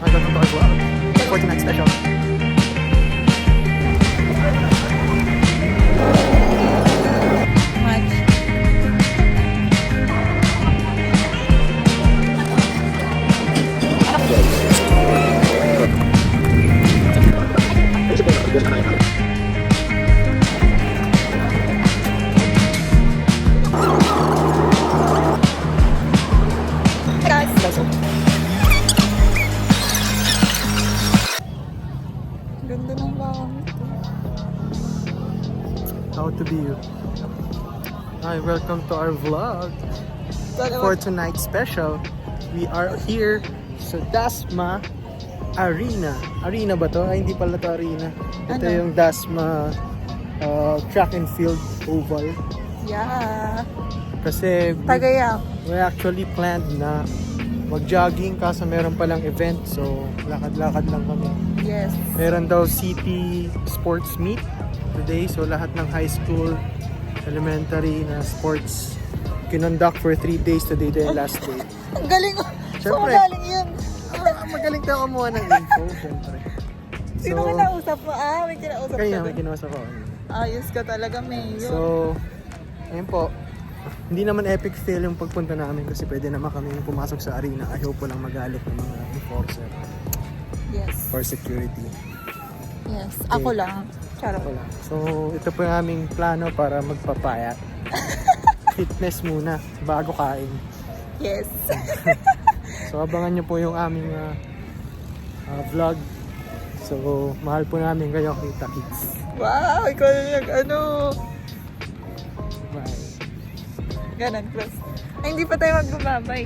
Welcome to our vlog for tonight's special. Ganda ng langit. How to be you. Hi, welcome to our vlog for tonight's special. We are here sa Dasma Arena. Arena ba to? Ay, hindi pala to arena. Ito Ano? yung Dasma track and field oval. Yeah. Kasi Tagayap. we actually planned na mag-jogging kaso meron palang event. So, lakad-lakad lang kami. Yes. Meron daw city sports meet today. So lahat ng high school, elementary na sports kinonduct for 3 days today the last day. Ang galing. Siyempre. So, magaling yun. Magaling tayo kumuha ng info, siyempre. Sino kinausap mo? May kinausap Kaya ka may din. kinuha ko. Ayos ka talaga, Mayo. So, ayun po. Hindi naman epic fail yung pagpunta namin kasi pwede naman kami pumasok sa arena. I hope walang magalit ng mga enforcer Yes. for security. Yes. Ako lang. Charot. Wala. So, ito po yung aming plano para magpapayat. Fitness muna bago kain. Yes. So, abangan nyo po yung aming vlog. So, mahal po namin kayo, Kita Kids. Wow, ikaw na ano. Bye. Ganon, close. Ay, hindi pa tayo magbababay.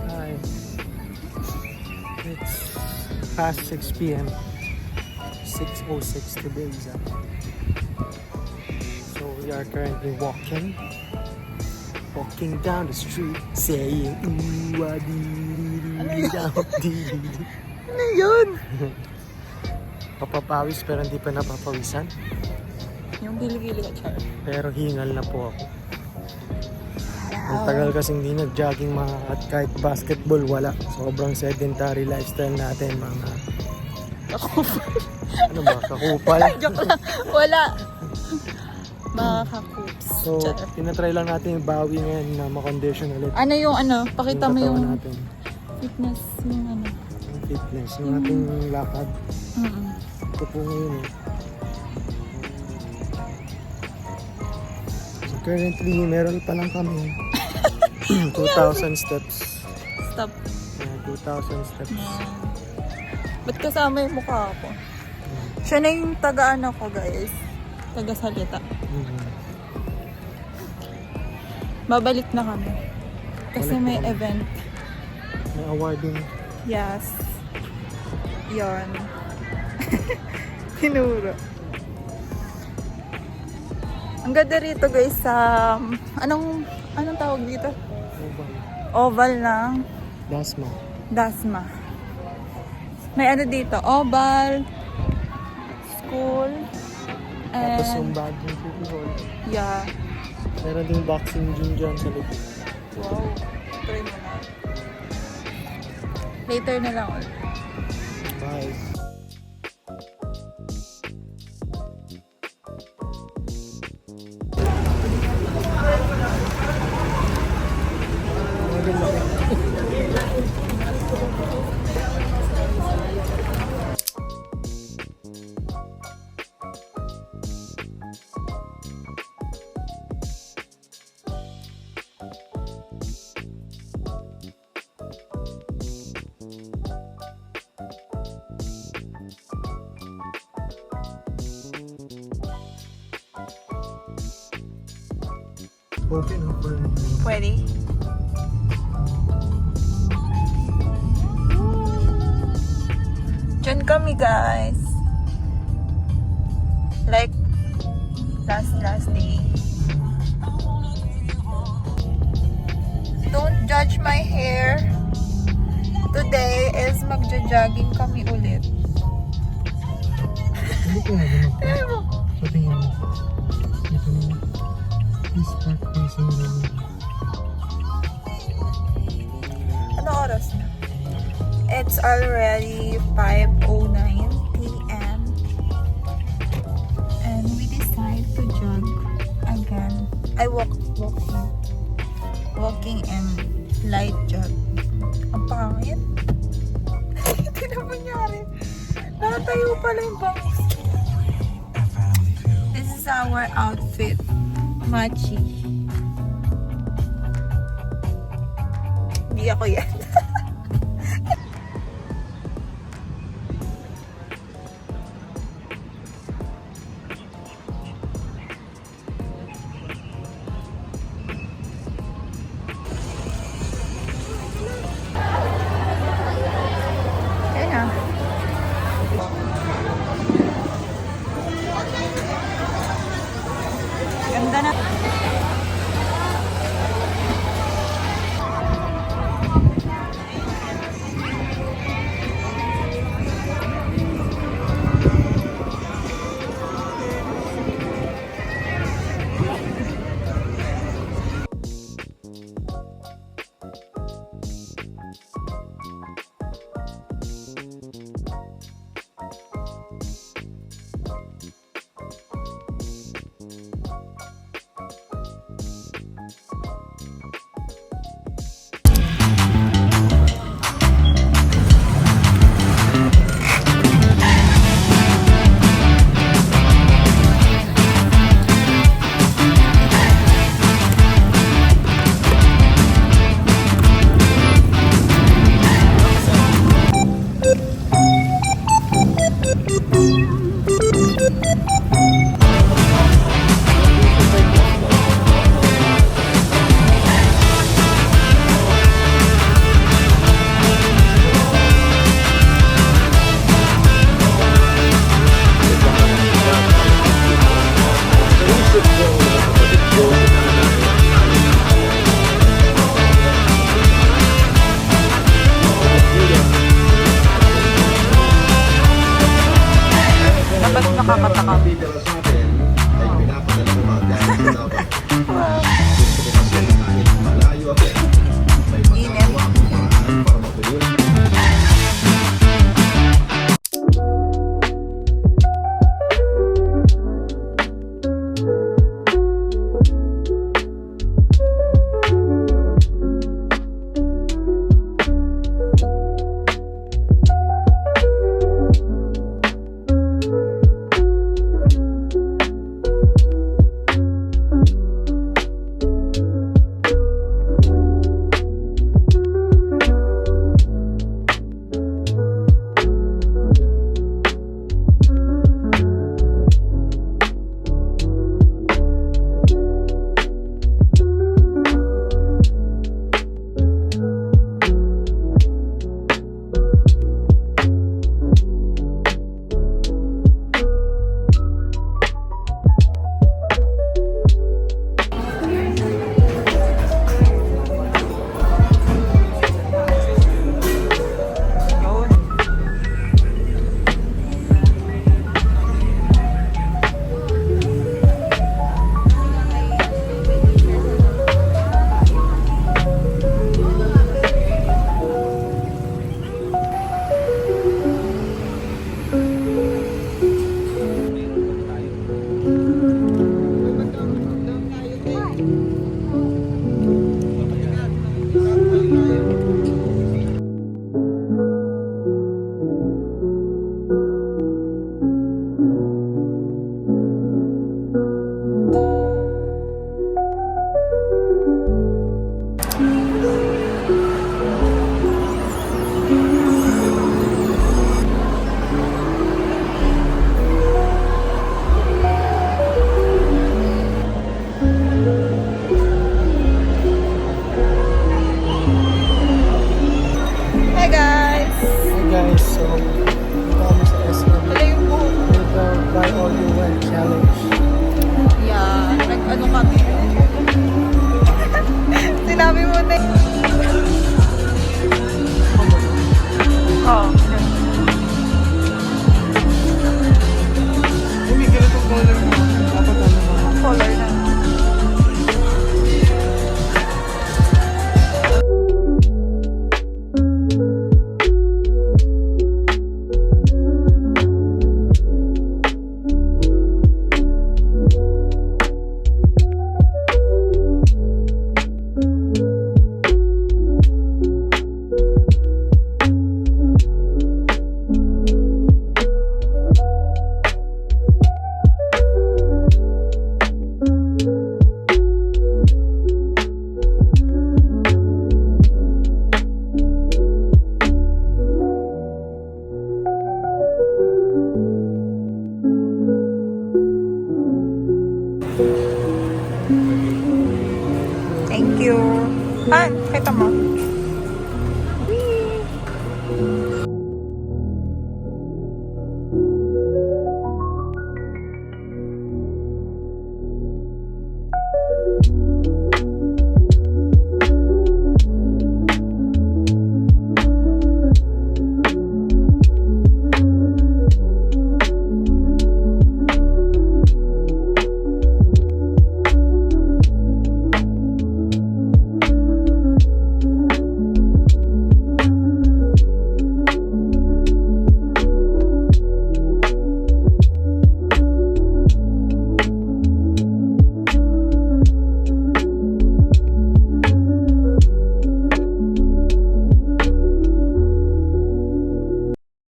Hi. It's past 6 p.m. 6:06 today exactly. So we are currently walking down the street saying ooh ah dee down dee. Ano yun? Papapawis pero hindi pa napapawisan. Yung gili-gili ka, Char. Pero hingal na po ako. Ang tagal kasing hindi nag-jogging mga at kahit basketball wala. Sobrang sedentary lifestyle natin mga ano ba, kakupal. Joke lang. Wala. Mga kakoops. So, Char. tinatry lang natin yung bawi ngayon na makondition ulit. Ano yung ano? Pakita mo katawan yung natin. fitness. Yung ano. Yung fitness, yung ating lakad. Mm-mm. Ito po ngayon eh. So, currently, meron pa lang kami 2,000 steps. Stop. Yeah, 2,000 steps. Yan. Ba't kasama yung mukha ko? Siya na yung taga-ano ko, guys. Taga-salita. Mhm. Babalik na kami. Kasi Balik na may kami. event. May awarding. Yes. Yon. Tinuro. Ang ganda rito, guys, sa anong tawag dito? Oval ng Dasma. Dasma. May ano dito, oval, school, Tapos yung and bagong City Hall. yeah. Meron ding boxing gym dyan sa likod. Wow. Try mo na. Later na lang ulit. Bye. Open up for Pwede? kami, guys. Like, last day. Don't judge my hair. Today is magja-jogging kami ulit. Hindi ko ganun. Tingnan mo. So, tingin mo. Ito na. Please park facing the road. Ano oras na? It's already 5:09 p.m. And we decide to jog again. Walking and light jog. Ang pangit. Hindi na mangyari. Nakatayo pala yung bangus. This is our outfit. Machi. Hindi ako yan. Ayan na. Ganda na. Dapat nakakatakam. Hi guys, so Wala yung buhok. Buy all you want challenge. Yeah, nag-ano kami. Sinabi mo na oh. May ganitong color mo. Dapat ano mo. Color na. Thank you. Ah, kita mo.